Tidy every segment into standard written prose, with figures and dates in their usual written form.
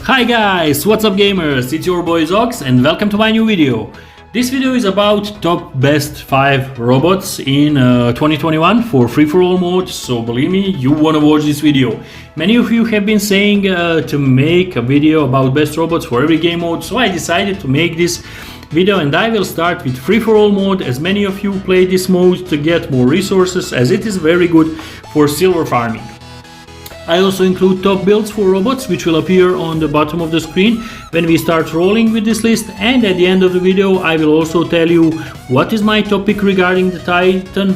Hi guys, what's up gamers? It's your boy Zoxxx and welcome to my new video. This video is about top best 5 robots in 2021 for free-for-all mode, so believe me, you wanna watch this video. Many of you have been saying to make a video about best robots for every game mode, so I decided to make this video, and I will start with free-for-all mode, as many of you play this mode to get more resources, as it is very good for silver farming. I also include top builds for robots, which will appear on the bottom of the screen when we start rolling with this list, and at the end of the video I will also tell you what is my topic regarding the Titan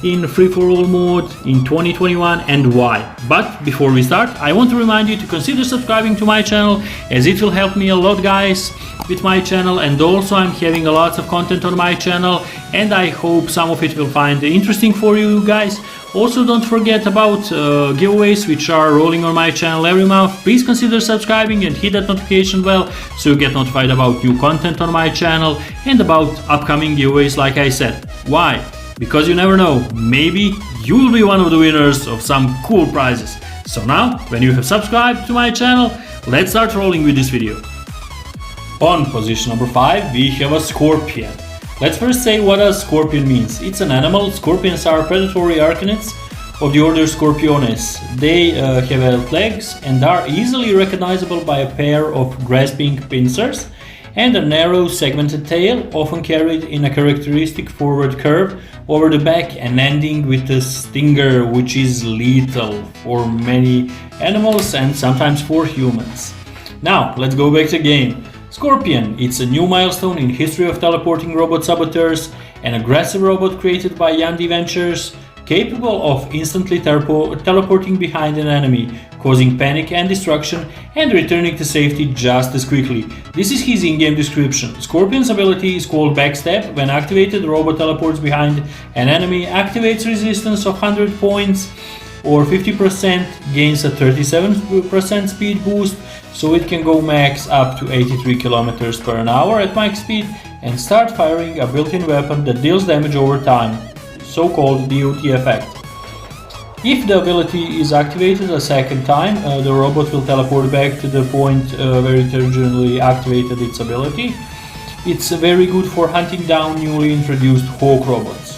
in free-for-all mode in 2021 and why. But before we start, I want to remind you to consider subscribing to my channel, as it will help me a lot guys with my channel, and also I'm having a lot of content on my channel and I hope some of it will find interesting for you guys. Also, don't forget about giveaways which are rolling on my channel every month. Please consider subscribing and hit that notification bell so you get notified about new content on my channel and about upcoming giveaways, like I said. Why? Because you never know, maybe you will be one of the winners of some cool prizes. So now, when you have subscribed to my channel, let's start rolling with this video. On position number 5 we have a scorpion. Let's first say what a scorpion means. It's an animal. Scorpions are predatory arachnids of the order Scorpiones. They have 8 legs and are easily recognizable by a pair of grasping pincers and a narrow segmented tail, often carried in a characteristic forward curve over the back and ending with a stinger, which is lethal for many animals and sometimes for humans. Now let's go back to the game. Scorpion, it's a new milestone in history of teleporting robot saboteurs, an aggressive robot created by Yandi Ventures, capable of instantly teleporting behind an enemy, causing panic and destruction, and returning to safety just as quickly. This is his in-game description. Scorpion's ability is called Backstab. When activated, the robot teleports behind an enemy, activates resistance of 100 points or 50%, gains a 37% speed boost, so it can go max up to 83 km per hour at max speed, and start firing a built-in weapon that deals damage over time, so-called DOT effect. If the ability is activated a second time, the robot will teleport back to the point where it originally activated its ability. It's very good for hunting down newly introduced Hawk robots.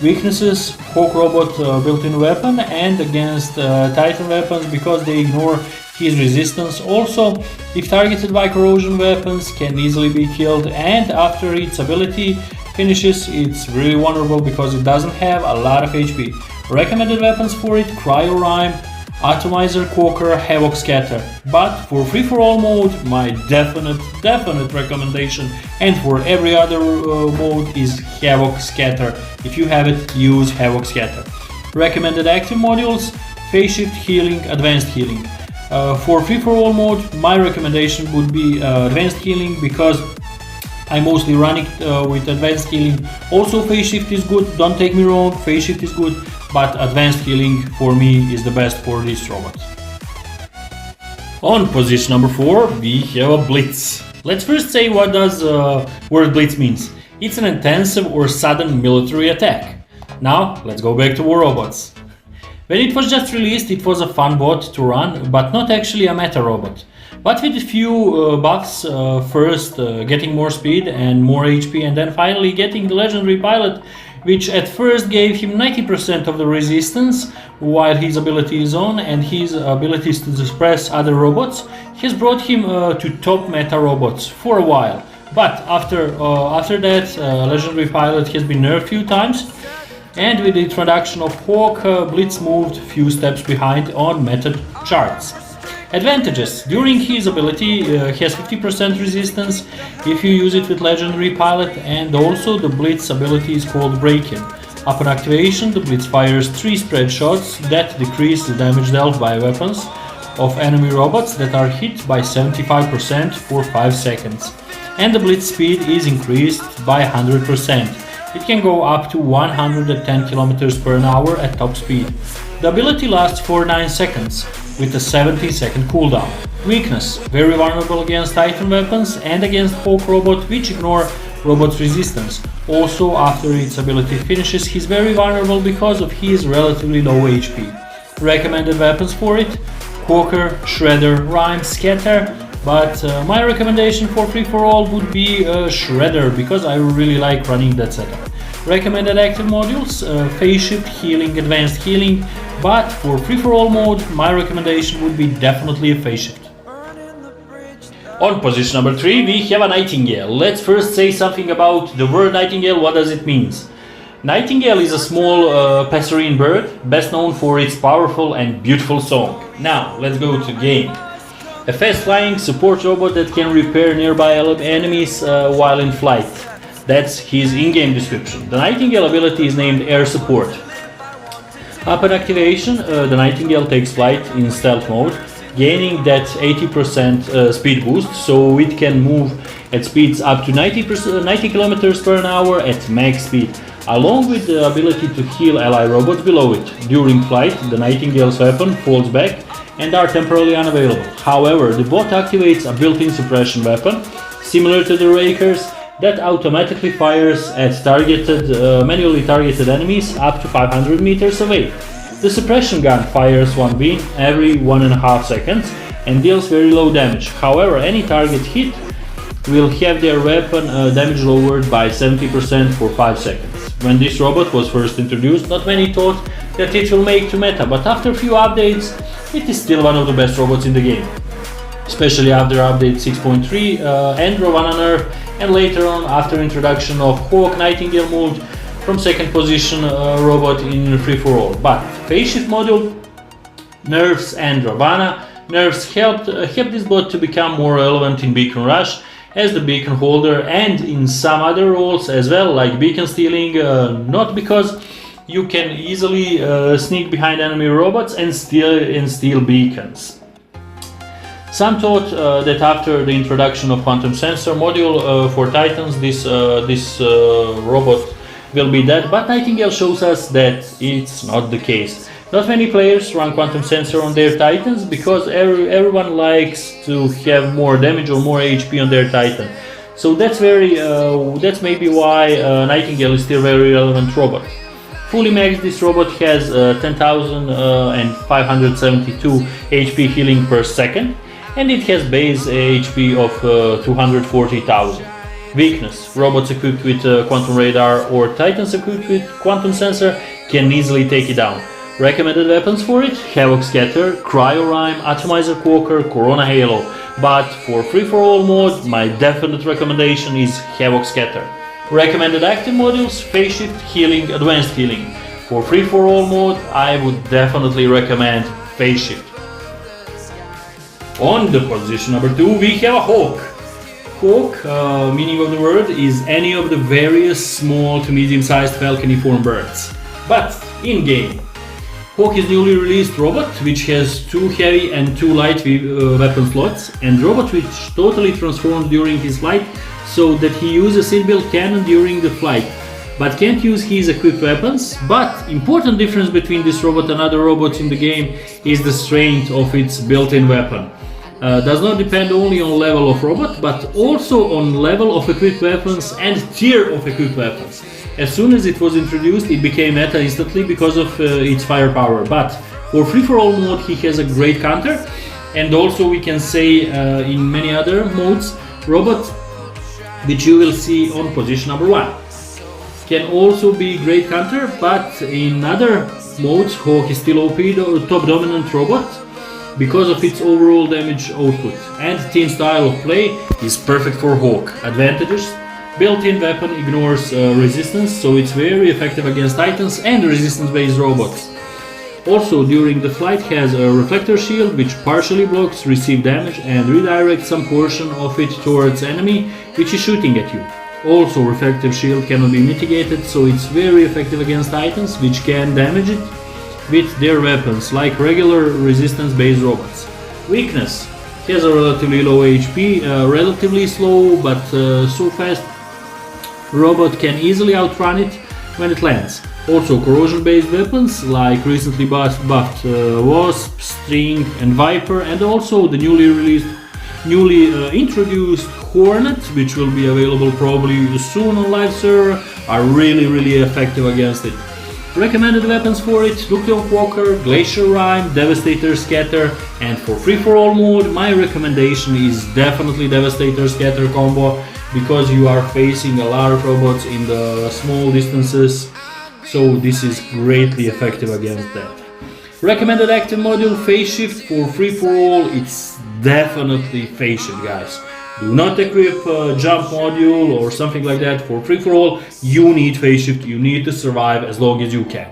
Weaknesses: Hawk robot built-in weapon, and against Titan weapons because they ignore his resistance. Also, if targeted by corrosion weapons, can easily be killed, and after its ability finishes, it's really vulnerable because it doesn't have a lot of HP. Recommended weapons for it: Cryo Rime, Atomizer, Quaker, Havoc Scatter. But for free-for-all mode, my definite recommendation, and for every other mode, is Havoc Scatter. If you have it, use Havoc Scatter. Recommended active modules: Phase Shift, Healing, Advanced Healing. For free-for-all mode, my recommendation would be Advanced Healing, because I mostly run it with Advanced Healing. Also, Phase Shift is good, don't take me wrong, Phase Shift is good, but Advanced Healing for me is the best for this robot. On position number 4 we have a BLITZ. Let's first say what does word BLITZ means. It's an intensive or sudden military attack. Now let's go back to war robots. When it was just released, it was a fun bot to run, but not actually a meta robot. But with a few buffs, first getting more speed and more HP, and then finally getting the legendary pilot, which at first gave him 90% of the resistance while his ability is on, and his abilities to suppress other robots, has brought him to top meta robots for a while. But after that, legendary pilot has been nerfed a few times, and with the introduction of Hawk, BLITZ moved a few steps behind on meta charts. Advantages: during his ability he has 50% resistance if you use it with legendary pilot, and also the BLITZ ability is called Break-In. Upon activation, the BLITZ fires 3 spread shots that decrease the damage dealt by weapons of enemy robots that are hit by 75% for 5 seconds, and the BLITZ speed is increased by 100%. It can go up to 110 km per hour at top speed. The ability lasts for 9 seconds, with a 70-second cooldown. Weakness: very vulnerable against Titan weapons and against Hawk robot, which ignore robot's resistance. Also, after its ability finishes, he's very vulnerable because of his relatively low HP. Recommended weapons for it: Quaker, Shredder, Rime, Scatter, But my recommendation for free-for-all would be Shredder, because I really like running that setup. Recommended active modules, phase shift, healing, advanced healing, but for free-for-all mode my recommendation would be definitely a phase shift. On position number 3 we have a Nightingale. Let's first say something about the word Nightingale. What does it mean? Nightingale is a small passerine bird, best known for its powerful and beautiful song. Now let's go to game. A fast-flying support robot that can repair nearby enemies while in flight. That's his in-game description. The Nightingale ability is named Air Support. Upon activation, the Nightingale takes flight in stealth mode, gaining that 80% speed boost, so it can move at speeds up to 90 km per hour at max speed, along with the ability to heal ally robots below it. During flight, the Nightingale's weapon falls back and are temporarily unavailable. However, the bot activates a built-in suppression weapon, similar to the Raker's, that automatically fires at manually targeted enemies up to 500 meters away. The suppression gun fires one beam every 1.5 seconds and deals very low damage. However, any target hit will have their weapon damage lowered by 70% for 5 seconds. When this robot was first introduced, not many thought that it will make to meta, but after a few updates, it is still one of the best robots in the game. Especially after update 6.3 and RAVANA nerf, and later on after introduction of Hawk Nightingale mode from second position robot in free-for-all. But phase shift module, nerfs and RAVANA nerfs helped this bot to become more relevant in Beacon Rush as the beacon holder and in some other roles as well, like beacon stealing, not because you can easily sneak behind enemy robots and steal beacons. Some thought that after the introduction of quantum sensor module for Titans, this robot will be dead, but Nightingale shows us that it's not the case. Not many players run quantum sensor on their Titans because everyone likes to have more damage or more HP on their Titan. So that's maybe why Nightingale is still a very relevant robot. Fully maxed, this robot has 10,572 HP healing per second, and it has base HP of 240,000. Weakness: robots equipped with quantum radar or Titans equipped with quantum sensor can easily take it down. Recommended weapons for it: Havoc Scatter, Cryo Rhyme, Atomizer Quaker, Corona Halo. But for free-for-all mode, my definite recommendation is Havoc Scatter. Recommended active modules: phase shift, healing, advanced healing. For free-for-all mode, I would definitely recommend phase shift. On the position number 2 we have a Hawk. Hawk, meaning of the word, is any of the various small to medium-sized falconiform birds. But in game, Hawk is newly released robot which has 2 heavy and 2 light weapon slots, and robot which totally transforms during his flight so that he uses inbuilt cannon during the flight, but can't use his equipped weapons. But important difference between this robot and other robots in the game is the strength of its built-in weapon. Does not depend only on level of robot, but also on level of equipped weapons and tier of equipped weapons. As soon as it was introduced, it became meta instantly because of its firepower. But for free-for-all mode, he has a great counter, and also we can say in many other modes, robot, which you will see on position number 1, can also be great counter. But in other modes, Hawk is still OP, top dominant robot, because of its overall damage output, and team style of play is perfect for Hawk. Advantages: built-in weapon ignores resistance, so it's very effective against Titans and resistance-based robots. Also, during the flight has a reflector shield which partially blocks received damage and redirects some portion of it towards enemy which is shooting at you. Also, reflective shield cannot be mitigated, so it's very effective against Titans which can damage it with their weapons, like regular resistance-based robots. Weakness: has a relatively low HP, relatively slow but so fast robot can easily outrun it when it lands. Also, corrosion-based weapons like recently buffed Wasp, String and Viper, and also the newly introduced Hornet, which will be available probably soon on live server, are really effective against it. Recommended weapons for it: Nuclear Walker, Glacier Rime, Devastator Scatter, and for free-for-all mode my recommendation is definitely Devastator Scatter combo, because you are facing a lot of robots in the small distances, so this is greatly effective against that. Recommended active module: Phase Shift. For free-for-all it's definitely Phase Shift, guys. Do not equip a jump module or something like that. For free-for-all you need Phase Shift, you need to survive as long as you can.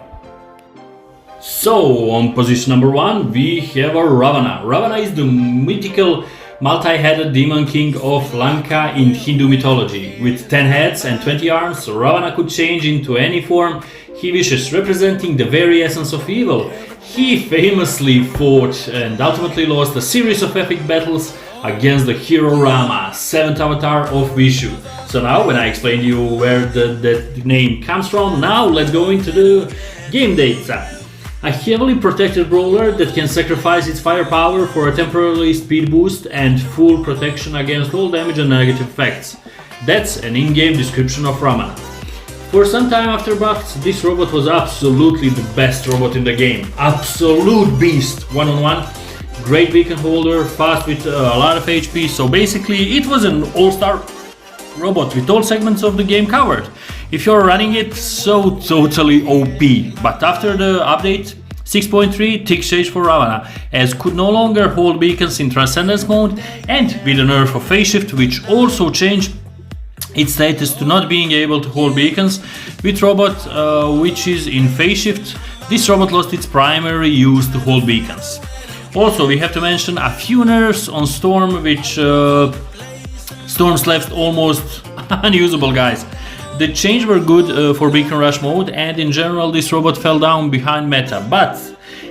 So on position number 1 we have a Ravana. Ravana is the mythical multi-headed demon king of Lanka in Hindu mythology. With 10 heads and 20 arms, Ravana could change into any form he wishes, representing the very essence of evil. He famously fought and ultimately lost a series of epic battles against the hero Rama, 7th avatar of Vishnu. So now when I explain to you where that name comes from, now let's go into the game data. A heavily protected brawler that can sacrifice its firepower for a temporary speed boost and full protection against all damage and negative effects. That's an in-game description of Ravana. For some time after buffs, this robot was absolutely the best robot in the game. Absolute beast, one-on-one. Great beacon holder, fast with a lot of HP, so basically it was an all-star robot with all segments of the game covered. If you're running it, so totally OP. But after the update 6.3, things changed for Ravana, as could no longer hold beacons in Transcendence mode, and with the nerf of Phase Shift, which also changed its status to not being able to hold beacons. With robot which is in Phase Shift, this robot lost its primary use to hold beacons. Also, we have to mention a few nerfs on Storm, which Storm's left almost unusable, guys. The changes were good for Beacon Rush mode, and in general this robot fell down behind meta, but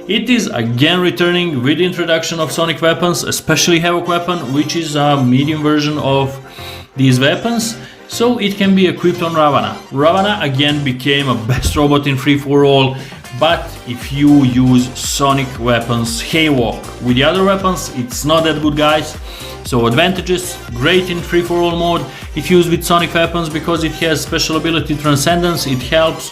it is again returning with the introduction of Sonic weapons, especially Havoc weapon, which is a medium version of these weapons, so it can be equipped on Ravana. Ravana again became a best robot in free-for-all, but if you use Sonic weapons Havoc. With the other weapons it's not that good, guys. So advantages: great in free-for-all mode if used with Sonic weapons, because it has special ability Transcendence. It helps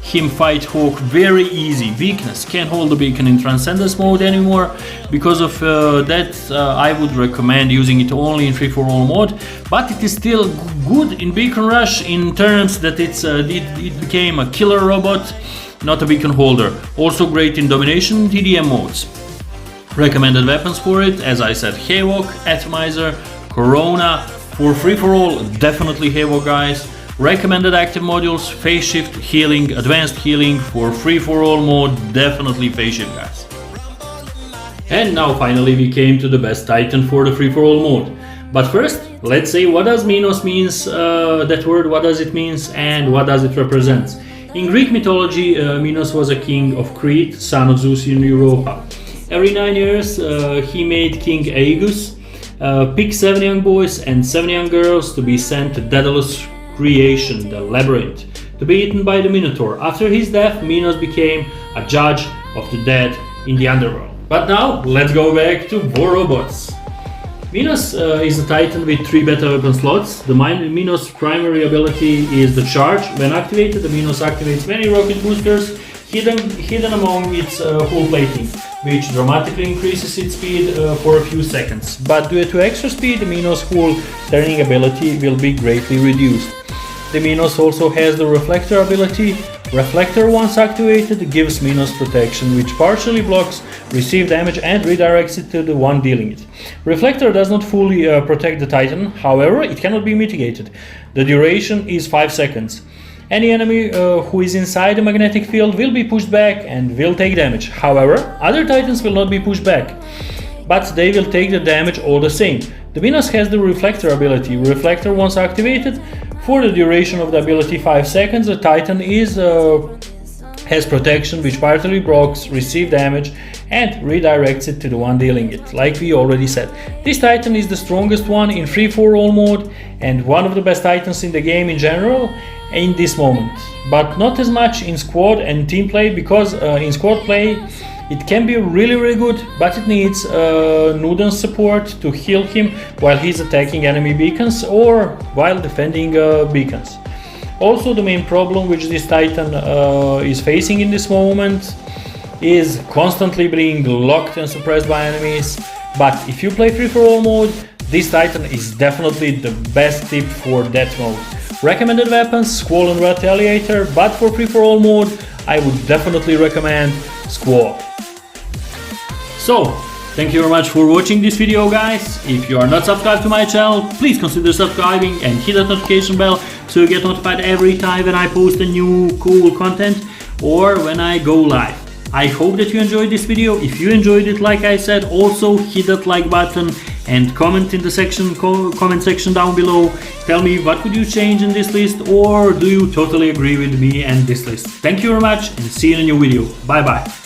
him fight Hawk very easy. Weakness: can't hold the beacon in Transcendence mode anymore. Because of that I would recommend using it only in free-for-all mode, but it is still good in Beacon Rush in terms that it became a killer robot, not a beacon holder. Also great in Domination TDM modes. Recommended weapons for it, as I said, Havoc, Atomizer, Corona. For free-for-all definitely Havoc, guys. Recommended active modules: Phase Shift, Healing, Advanced Healing. For free-for-all mode definitely Phase Shift, guys. And now finally we came to the best Titan for the free-for-all mode. But first let's say what does Minos means, that word, what does it means and what does it represent. In Greek mythology, Minos was a king of Crete, son of Zeus in Europa. Every 9 years he made King Aegus pick 7 young boys and 7 young girls to be sent to Daedalus' creation, the labyrinth, to be eaten by the Minotaur. After his death, Minos became a judge of the dead in the underworld. But now let's go back to war robots. Minos is a Titan with 3 beta weapon slots. The Minos' primary ability is the charge. When activated, the Minos activates many rocket boosters hidden among its hull plating, which dramatically increases its speed for a few seconds. But due to extra speed, the Minos' hull turning ability will be greatly reduced. The Minos also has the Reflector ability. Reflector, once activated, gives Minos protection, which partially blocks received damage and redirects it to the one dealing it. Reflector does not fully protect the Titan, however, it cannot be mitigated. The duration is 5 seconds. Any enemy who is inside the magnetic field will be pushed back and will take damage. However, other Titans will not be pushed back, but they will take the damage all the same. The Minos has the Reflector ability. Reflector, once activated, for the duration of the ability 5 seconds, the Titan has protection, which partly blocks received damage and redirects it to the one dealing it, like we already said. This Titan is the strongest one in free-for-all mode and one of the best Titans in the game in general in this moment, but not as much in squad and team play, because in squad play it can be really good, but it needs Nuden's support to heal him while he's attacking enemy beacons or while defending beacons. Also, the main problem which this Titan is facing in this moment is constantly being locked and suppressed by enemies. But if you play free-for-all mode, this Titan is definitely the best tip for that mode. Recommended weapons, Squall and Retaliator, but for free-for-all mode, I would definitely recommend Squall. So, thank you very much for watching this video, guys. If you are not subscribed to my channel, please consider subscribing and hit that notification bell so you get notified every time when I post a new cool content or when I go live. I hope that you enjoyed this video. If you enjoyed it, like I said, also hit that like button and comment in the comment section down below. Tell me what would you change in this list, or do you totally agree with me and this list. Thank you very much and see you in a new video. Bye bye.